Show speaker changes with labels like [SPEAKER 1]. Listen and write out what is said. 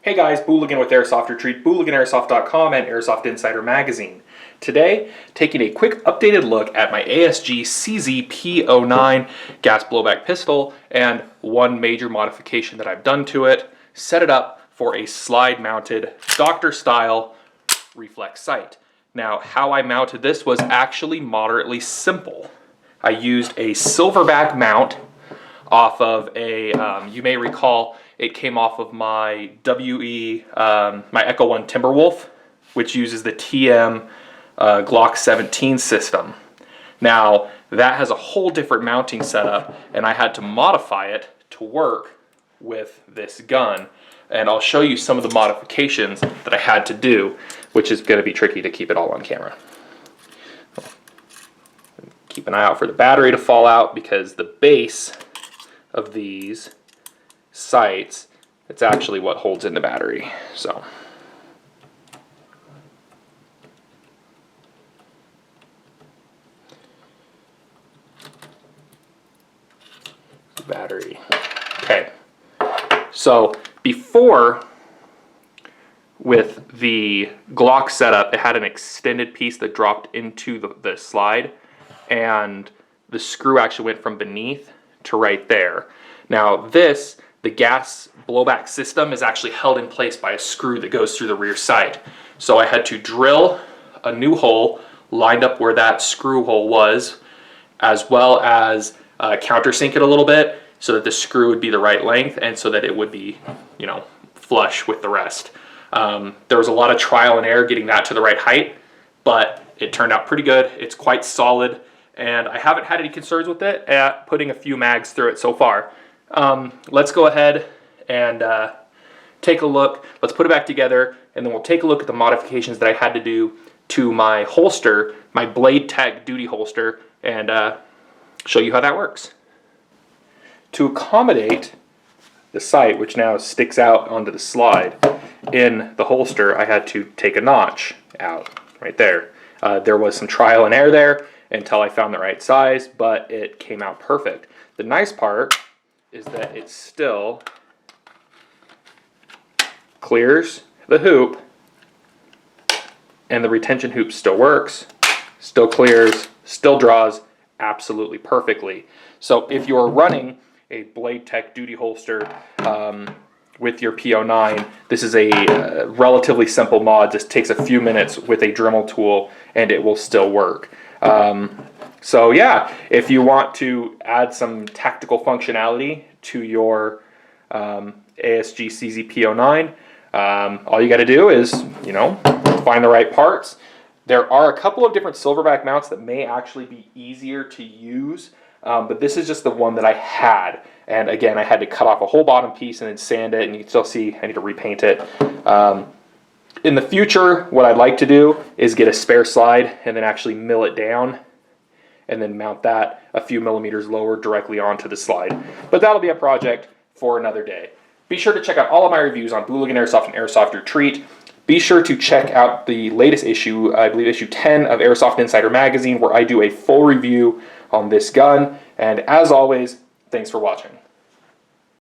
[SPEAKER 1] Hey guys, Booligan with Airsoft Retreat, BooliganAirsoft.com and Airsoft Insider Magazine. Today, taking a quick updated look at my ASG CZ P09 gas blowback pistol and one major modification that I've done to it, set it up for a slide-mounted doctor-style reflex sight. Now, how I mounted this was actually moderately simple. I used a silverback mount off of a, you may recall, it came off of my my Echo 1 Timberwolf, which uses the TM Glock 17 system. Now, that has a whole different mounting setup, and I had to modify it to work with this gun. And I'll show you some of the modifications that I had to do, which is going to be tricky to keep it all on camera. Keep an eye out for the battery to fall out, because the base of these sights, it's actually what holds in the battery. So battery. Okay, so before, with the Glock setup, it had an extended piece that dropped into the slide, and the screw actually went from beneath to right there. Now this, the gas blowback system, is actually held in place by a screw that goes through the rear sight. So I had to drill a new hole lined up where that screw hole was, as well as countersink it a little bit so that the screw would be the right length and so that it would be, you know, flush with the rest. There was a lot of trial and error getting that to the right height, but it turned out pretty good. It's quite solid, and I haven't had any concerns with it at putting a few mags through it so far. Let's go ahead and take a look. Let's put it back together, and then we'll take a look at the modifications that I had to do to my holster, my Blade Tech duty holster, and show you how that works. To accommodate the sight, which now sticks out onto the slide in the holster, I had to take a notch out right there. There was some trial and error there until I found the right size, but it came out perfect. The nice part is that it still clears the hoop, and the retention hoop still works, still clears, still draws absolutely perfectly. So if you're running a Blade Tech duty holster with your P09, this is a relatively simple mod. Just takes a few minutes with a Dremel tool and it will still work. So yeah, if you want to add some tactical functionality to your ASG CZ P09, all you got to do is, you know, find the right parts. There are a couple of different silverback mounts that may actually be easier to use, but this is just the one that I had. And again, I had to cut off a whole bottom piece and then sand it, and you can still see I need to repaint it. In the future, what I'd like to do is get a spare slide and then actually mill it down and then mount that a few millimeters lower directly onto the slide. But that'll be a project for another day. Be sure to check out all of my reviews on Booligan Airsoft and Airsoft Retreat. Be sure to check out the latest issue, I believe issue 10 of Airsoft Insider Magazine, where I do a full review on this gun. And as always, thanks for watching.